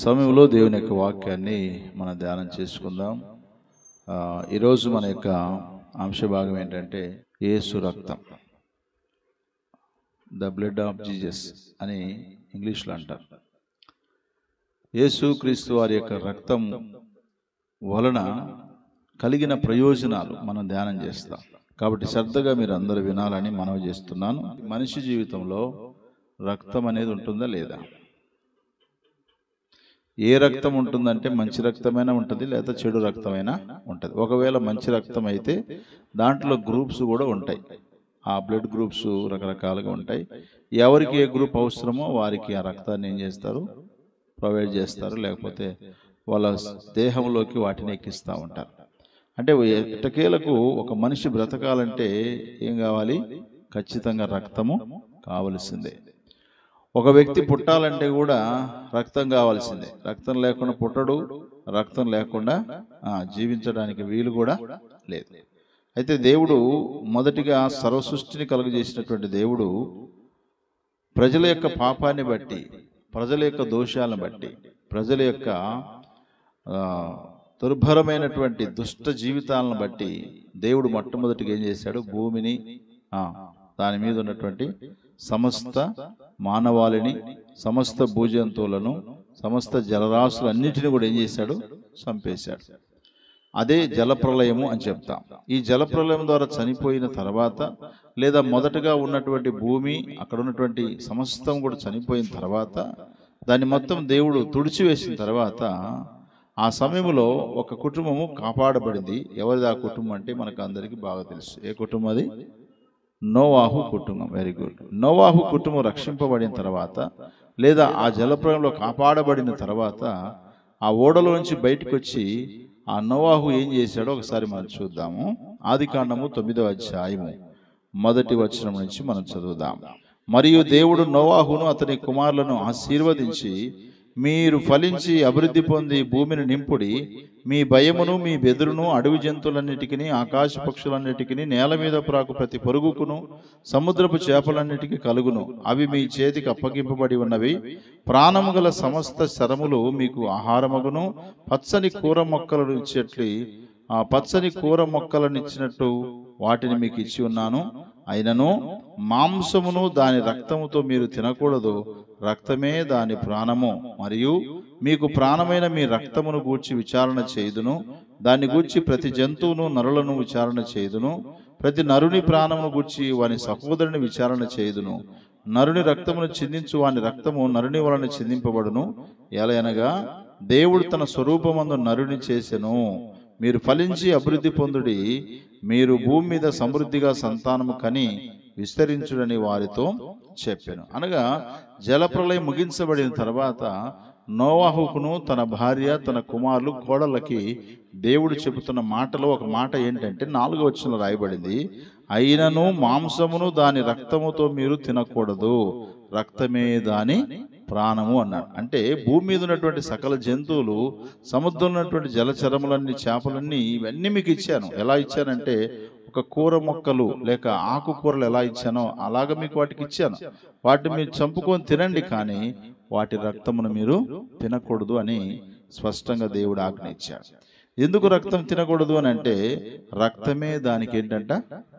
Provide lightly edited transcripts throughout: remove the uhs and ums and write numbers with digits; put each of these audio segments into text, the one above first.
సమయంలో దేవుని యొక్క వాక్యాన్ని మనం ధ్యానం చేసుకుందాం. ఈరోజు మన యొక్క అంశ భాగం ఏంటంటే యేసు రక్తం, ద బ్లడ్ ఆఫ్ జీసస్ అని ఇంగ్లీష్లో అంటారు. యేసు క్రీస్తు వారి యొక్క రక్తం వలన కలిగిన ప్రయోజనాలు మనం ధ్యానం చేస్తాం. కాబట్టి శ్రద్ధగా మీరు అందరూ వినాలని మనవి చేస్తున్నాను. మనిషి జీవితంలో రక్తం అనేది ఉంటుందా లేదా? ఏ రక్తం ఉంటుందంటే మంచి రక్తమైనా ఉంటుంది, లేదా చెడు రక్తమైనా ఉంటుంది. ఒకవేళ మంచి రక్తం అయితే దాంట్లో గ్రూప్స్ కూడా ఉంటాయి. ఆ బ్లడ్ గ్రూప్స్ రకరకాలుగా ఉంటాయి. ఎవరికి ఏ గ్రూప్ అవసరమో వారికి ఆ రక్తాన్ని ఏం చేస్తారు, ప్రొవైడ్ చేస్తారు, లేకపోతే వాళ్ళ దేహంలోకి వాటిని ఎక్కిస్తూ ఉంటారు. అంటే ఎట్టకేలకు ఒక మనిషి బ్రతకాలంటే ఏం కావాలి? ఖచ్చితంగా రక్తము కావలసిందే. ఒక వ్యక్తి పుట్టాలంటే కూడా రక్తం కావాల్సిందే. రక్తం లేకుండా పుట్టడు, రక్తం లేకుండా జీవించడానికి వీలు కూడా లేదు. అయితే దేవుడు మొదటిగా సర్వసృష్టిని కలుగజేసినటువంటి దేవుడు ప్రజల యొక్క పాపాన్ని బట్టి, ప్రజల యొక్క దోషాలను బట్టి, ప్రజల యొక్క దుర్భరమైనటువంటి దుష్ట జీవితాలను బట్టి దేవుడు మొట్టమొదటిగా ఏం చేశాడు? భూమిని, దాని మీద ఉన్నటువంటి సమస్త మానవాళిని, సమస్త భూజంతువులను, సమస్త జలరాశులన్నిటిని కూడా ఏం చేశాడు? చంపేశాడు. అదే జలప్రలయము అని చెప్తాం. ఈ జలప్రలయం ద్వారా చనిపోయిన తర్వాత, లేదా మొదటగా ఉన్నటువంటి భూమి, అక్కడ ఉన్నటువంటి సమస్తం కూడా చనిపోయిన తర్వాత, దాన్ని మొత్తం దేవుడు తుడిచివేసిన తర్వాత ఆ సమయంలో ఒక కుటుంబము కాపాడబడింది. ఎవరిది ఆ కుటుంబం అంటే మనకు అందరికీ బాగా తెలుసు. ఏ కుటుంబం అది? నోవాహు కుటుంబం. Very good. నోవాహు కుటుంబం రక్షింపబడిన తర్వాత, లేదా ఆ జలప్రలయంలో కాపాడబడిన తర్వాత, ఆ ఓడలో నుంచి బయటకు వచ్చి ఆ నోవాహు ఏం చేశాడో ఒకసారి మనం చూద్దాము. ఆదికాండము 9వ అధ్యాయము 1వ వచనం నుంచి మనం చదువుదాం. మరియు దేవుడు నోవాహును అతని కుమారులను ఆశీర్వదించి, మీరు ఫలించి అభివృద్ధి పొంది భూమిని నింపుడి, మీ భయమును మీ బెదురును అడవి జంతువులన్నిటికీ, ఆకాశ పక్షులన్నిటికీ, నేల మీద ప్రాకు ప్రతి పొరుగుకును, సముద్రపు చేపలన్నిటికీ కలుగును. అవి మీ చేతికి అప్పగింపబడి ఉన్నవి. ప్రాణము గల సమస్త శరములు మీకు ఆహారమగును. పచ్చని కూర మొక్కలను ఇచ్చేట్లు పచ్చని కూర మొక్కలనిచ్చినట్టు వాటిని మీకు ఇచ్చి ఉన్నాను. అయినను మాంసమును దాని రక్తముతో మీరు తినకూడదు. రక్తమే దాని ప్రాణము. మరియు మీకు ప్రాణమైన మీ రక్తమును గూర్చి విచారణ చేయుదును. దాన్ని గూర్చి ప్రతి జంతువును నరులను విచారణ చేయుదును. ప్రతి నరుని ప్రాణమును గూర్చి వాని సహోదరుని విచారణ చేయుదును. నరుని రక్తమును చిందించు వాని రక్తము నరుని వలన చిందింపబడును. ఎలయనగా దేవుడు తన స్వరూపమందు నరుని చేసెను. మీరు ఫలించి అభివృద్ధి పొందుడి, మీరు భూమి మీద సమృద్ధిగా సంతానము కని విస్తరించుడని వారితో చెప్పాను. అనగా జలప్రలయం ముగించబడిన తర్వాత నోవాహుకును తన భార్య, తన కుమారులు, కోడళ్ళకి దేవుడు చెబుతున్న మాటలో ఒక మాట ఏంటంటే 4వ వచనంలో రాయబడింది, అయినను మాంసమును దాని రక్తముతో మీరు తినకూడదు, రక్తమే దాని ప్రాణము అన్నాడు. అంటే భూమి మీద ఉన్నటువంటి సకల జంతువులు, సముద్రంలో ఉన్నటువంటి జలచరములన్నీ, చేపలన్నీ, ఇవన్నీ మీకు ఇచ్చాను. ఎలా ఇచ్చానంటే ఒక కూర మొక్కలు లేక ఆకుకూరలు ఎలా ఇచ్చానో అలాగ మీకు వాటికి ఇచ్చాను. వాటిని మీరు చంపుకొని తినండి, కానీ వాటి రక్తమును మీరు తినకూడదు అని స్పష్టంగా దేవుడు ఆజ్ఞ ఇచ్చాడు. ఎందుకు రక్తం తినకూడదు అని అంటే, రక్తమే దానికి ఏంటంట?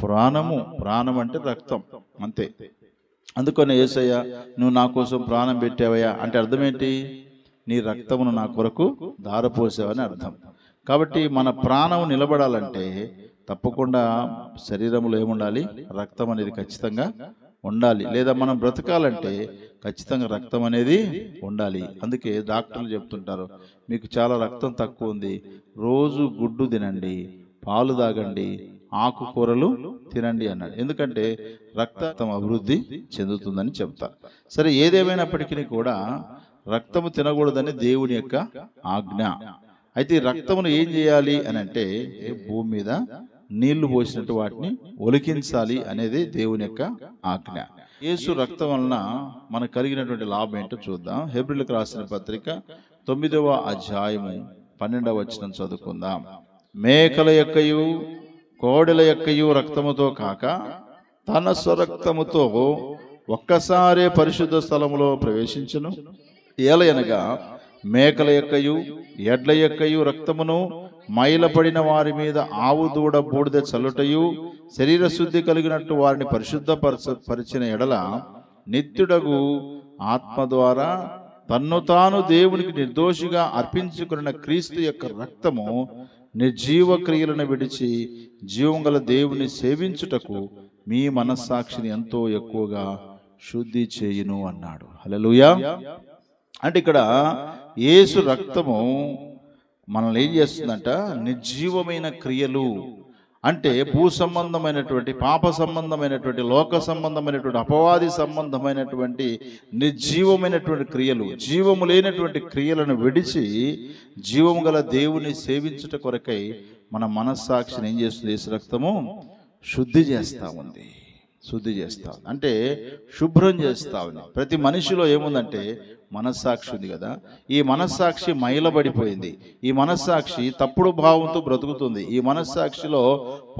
ప్రాణము. ప్రాణం అంటే రక్తం, అంతే. అందుకని యేసయ్య, నువ్వు నా కోసం ప్రాణం పెట్టావయ్యా అంటే అర్థం ఏంటి? నీ రక్తమును నా కొరకు ధారపోసావని అర్థం. కాబట్టి మన ప్రాణం నిలబడాలంటే తప్పకుండా శరీరంలో ఏముండాలి? రక్తం అనేది ఖచ్చితంగా ఉండాలి. లేదా మనం బ్రతకాలంటే ఖచ్చితంగా రక్తం అనేది ఉండాలి. అందుకే డాక్టర్లు చెప్తుంటారు, మీకు చాలా రక్తం తక్కువ ఉంది, రోజు గుడ్డు తినండి, పాలు తాగండి, ఆకుకూరలు తినండి అన్నాడు. ఎందుకంటే రక్తం అభివృద్ధి చెందుతుందని చెప్తారు. సరే, ఏదేమైనప్పటికీ కూడా రక్తము తినకూడదని దేవుని యొక్క ఆజ్ఞ. అయితే ఈ రక్తమును ఏం చేయాలి అని అంటే, భూమి మీద నీళ్లు పోసినట్టు వాటిని ఒలికించాలి అనేది దేవుని యొక్క ఆజ్ఞ. యేసు రక్తం వలన మనకు కలిగినటువంటి లాభం ఏంటో చూద్దాం. హెబ్రీయులకు రాసిన పత్రిక 9వ అధ్యాయము 12వ వచనం చదువుకుందాం. మేకల యొక్కయు కోడెల యొక్కయు రక్తముతో కాక తన స్వరక్తముతో ఒక్కసారే పరిశుద్ధ స్థలములో ప్రవేశించును. ఏలయనగా మేకల యొక్కయు ఎడ్ల యొక్కయు రక్తమును మైలపడిన వారి మీద ఆవు దూడ బూడిద చల్లుటయు శరీర శుద్ధి కలిగినట్టు వారిని పరిచిన ఎడల నిత్యుడగు ఆత్మ ద్వారా తన్ను తాను దేవునికి నిర్దోషిగా అర్పించుకున్న క్రీస్తు యొక్క రక్తము నిర్జీవ క్రియలను విడిచి జీవం గల దేవుని సేవించుటకు మీ మనస్సాక్షిని ఎంతో ఎక్కువగా శుద్ధి చేయును అన్నాడు. హల్లెలూయా. అంటే ఇక్కడ యేసు రక్తము మనల్ని ఏం చేస్తుందంట? నిర్జీవమైన క్రియలు అంటే భూ సంబంధమైనటువంటి, పాప సంబంధమైనటువంటి, లోక సంబంధమైనటువంటి, అపవాది సంబంధమైనటువంటి నిర్జీవమైనటువంటి క్రియలు, జీవము లేనటువంటి క్రియలను విడిచి జీవము గల దేవుని సేవించుట కొరకై మన మనస్సాక్షిని ఏం చేస్తుంది? యేసు రక్తము శుద్ధి చేస్తూ ఉంది. శుద్ధి చేస్తా అంటే శుభ్రం చేస్తా ఉంది. ప్రతి మనిషిలో ఏముందంటే మనస్సాక్షి ఉంది కదా. ఈ మనస్సాక్షి మైలబడిపోయింది. ఈ మనస్సాక్షి తప్పుడు భావంతో బ్రతుకుతుంది. ఈ మనస్సాక్షిలో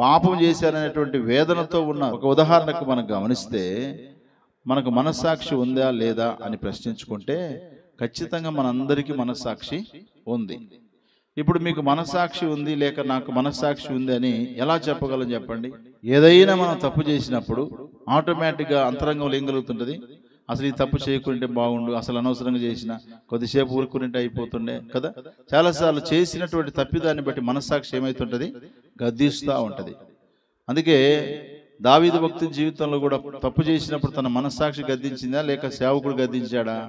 పాపం చేశారనేటువంటి వేదనతో ఉన్న ఒక ఉదాహరణకు మనం గమనిస్తే, మనకు మనస్సాక్షి ఉందా లేదా అని ప్రశ్నించుకుంటే ఖచ్చితంగా మనందరికీ మనస్సాక్షి ఉంది. ఇప్పుడు మీకు మనస్సాక్షి ఉంది లేక నాకు మనస్సాక్షి ఉంది అని ఎలా చెప్పగలం చెప్పండి? ఏదైనా మనం తప్పు చేసినప్పుడు ఆటోమేటిక్గా అంతరంగంలో ఏం కలుగుతుంటుంది? అసలు ఈ తప్పు చేయకుంటే బాగుండు, అసలు అనవసరంగా చేసిన, కొద్దిసేపు ఊరుకుంటే అయిపోతుండే కదా. చాలాసార్లు చేసినటువంటి తప్పిదాన్ని బట్టి మనస్సాక్షి ఏమవుతుంటుంది? గద్దిస్తూ ఉంటుంది. అందుకే దావీదు భక్తి జీవితంలో కూడా తప్పు చేసినప్పుడు తన మనస్సాక్షి గద్దించిందా లేక సేవకుడు గద్దించాడా?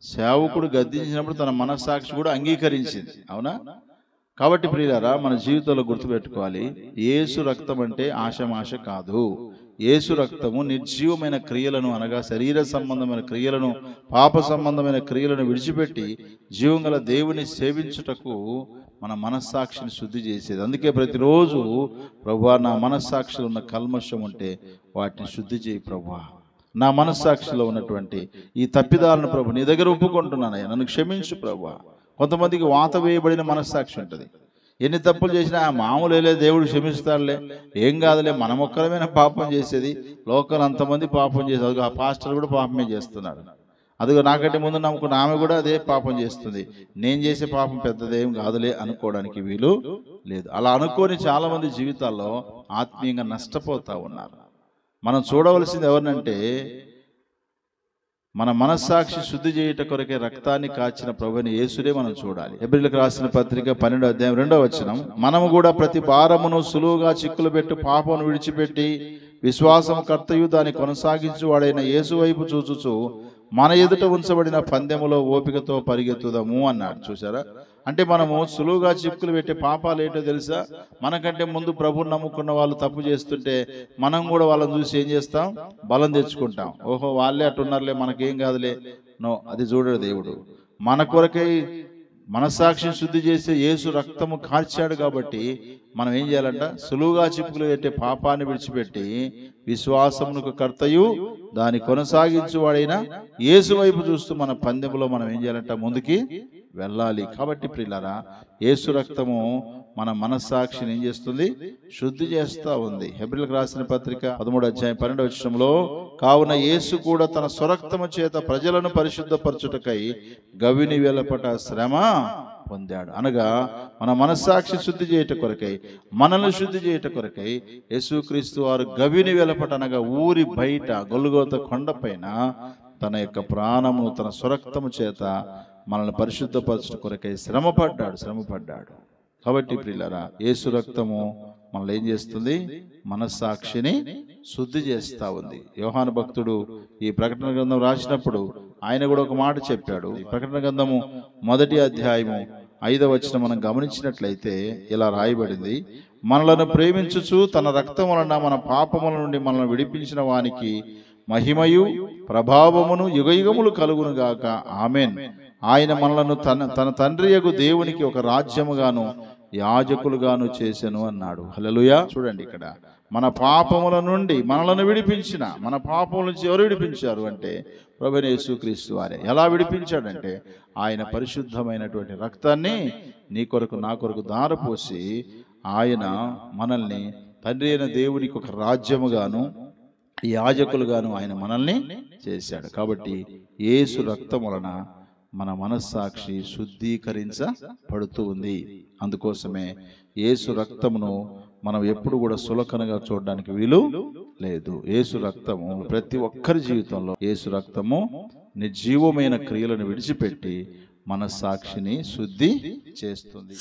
సేవకుడు గద్దించినప్పుడు తన మనస్సాక్షి కూడా అంగీకరించింది. అవునా? కాబట్టి ప్రియులారా, మన జీవితంలో గుర్తుపెట్టుకోవాలి, యేసు రక్తం అంటే ఆషమాష కాదు. యేసు రక్తము నిర్జీవమైన క్రియలను అనగా శరీర సంబంధమైన క్రియలను, పాప సంబంధమైన క్రియలను విడిచిపెట్టి జీవం గల దేవుని సేవించుటకు మన మనస్సాక్షిని శుద్ధి చేసేది. అందుకే ప్రతిరోజు ప్రభువా, నా మనస్సాక్షిలో ఉన్న కల్మషం ఉంటే వాటిని శుద్ధి చేయి ప్రభువా, నా మనస్సాక్షిలో ఉన్నటువంటి ఈ తప్పిదాలను ప్రభు నీ దగ్గర ఒప్పుకుంటున్నానయ్యా, నన్ను క్షమించు ప్రభువా. కొంతమందికి వాత వేయబడిన మనస్సాక్షి ఉంటుంది. ఎన్ని తప్పులు చేసినా మామూలులే, దేవుడు క్షమిస్తాడులే, ఏం కాదులే, మనం ఒక్కరమైనా పాపం చేసేది, లోకల్ అంతమంది పాపం చేసేది, ఆ పాస్టర్ కూడా పాపమే చేస్తున్నాడు, అదిగో నాకంటే ముందు నమ్ముకున్న ఆమె కూడా అదే పాపం చేస్తుంది, నేను చేసే పాపం పెద్దదేం కాదులే అనుకోవడానికి వీలు లేదు. అలా అనుకోని చాలా మంది జీవితాల్లో ఆత్మీయంగా నష్టపోతూ ఉన్నారు. మనం చూడవలసింది ఎవరినంటే, మన మనస్సాక్షి శుద్ధి చేయుట కొరకే రక్తాన్ని కాచిన ప్రభుని యేసునే మనం చూడాలి. హెబ్రీయులకు రాసిన పత్రిక 12వ అధ్యాయం 2వ వచనం, మనము కూడా ప్రతి భారమును సులువుగా చిక్కులు పెట్టి పాపమును విడిచిపెట్టి విశ్వాసం కర్తయు దాన్ని కొనసాగించు వాడైన యేసు వైపు చూచుచు మన ఎదుట ఉంచబడిన పందెములో ఓపికతో పరిగెత్తుదాము అన్నాడు. చూసారా? అంటే మనము సులువుగా చిక్కులు పెట్టే పాపాలు ఏంటో తెలుసా? మనకంటే ముందు ప్రభుని నమ్ముకున్న వాళ్ళు తప్పు చేస్తుంటే మనం కూడా వాళ్ళని చూసి ఏం చేస్తాం? బలం తెచ్చుకుంటాం. ఓహో, వాళ్ళే అట్టున్నారులే, మనకేం కాదులే. నో, అది చూడడు దేవుడు. మన కొరకై మనస్సాక్షి శుద్ధి చేసే యేసు రక్తము కార్చాడు కాబట్టి మనం ఏం చేయాలంట? సులువుగా చిక్కులు పెట్టే పాపాన్ని విడిచిపెట్టి విశ్వాసమునకు కర్తయు దాన్ని కొనసాగించు వాడైన యేసు వైపు చూస్తూ మన పందెములో మనం ఏం చేయాలంట? ముందుకి వెళ్ళాలి. కాబట్టి ప్రియులారా, యేసు రక్తము మన మనస్సాక్షిని ఏం చేస్తుంది? శుద్ధి చేస్తూ ఉంది. హెబ్రీయులకు రాసిన పత్రిక 13వ అధ్యాయం 12వ వచనంలో, కావున యేసు కూడా తన స్వరక్తము చేత ప్రజలను పరిశుద్ధపరచుటకై గవిని వెలపట శ్రమ పొందాడు. అనగా మన మనస్సాక్షి శుద్ధి చేయుట కొరకై, మనల్ని శుద్ధి చేయుట కొరకై యేసుక్రీస్తు వారు గవిని వెలపట అనగా ఊరి బయట గొల్గోత కొండపైన తన యొక్క ప్రాణమును తన స్వరక్తము చేత మనల్ని పరిశుద్ధపరచుట కొరకై శ్రమపడ్డాడు. కాబట్టి ప్రియులారా, యేసు రక్తము మనల్ని ఏం చేస్తుంది? మనస్సాక్షిని శుద్ధి చేస్తూ ఉంది. యోహాను భక్తుడు ఈ ప్రకటన గ్రంథం రాసినప్పుడు ఆయన కూడా ఒక మాట చెప్పాడు. ఈ ప్రకటన గ్రంథము 1వ అధ్యాయము 5వ వచనం మనం గమనించినట్లయితే ఇలా రాయబడింది, మనలను ప్రేమించుచు తన రక్తం వలన మన పాపముల నుండి మనల్ని విడిపించిన వానికి మహిమయు ప్రభావమును యుగయుగములు కలుగును గాక, ఆమెన్. ఆయన మనలను తన తండ్రియగు దేవునికి ఒక రాజ్యముగాను యాజకులుగాను చేసెను అన్నాడు. హల్లెలూయా. చూడండి, ఇక్కడ మన పాపముల నుండి మనలను విడిపించిన, మన పాపముల నుంచి ఎవరు విడిపించారు అంటే ప్రభువైన యేసుక్రీస్తు వారే. ఎలా విడిపించాడంటే ఆయన పరిశుద్ధమైనటువంటి రక్తాన్ని నీ కొరకు నా కొరకు ధారపోసి ఆయన మనల్ని తండ్రి అయిన దేవునికి ఒక రాజ్యముగాను యాజకులుగాను ఆయన మనల్ని చేశాడు. కాబట్టి యేసు రక్తం వలన మన మనస్సాక్షి శుద్ధీకరించబడుతూ ఉంది. అందుకోసమే యేసు రక్తమును మనం ఎప్పుడు కూడా సులకనగా చూడడానికి వీలు లేదు. యేసు రక్తము ప్రతి ఒక్కరి జీవితంలో, యేసు రక్తము నిర్జీవమైన క్రియలను విడిచిపెట్టి మనస్సాక్షిని శుద్ధి చేస్తుంది.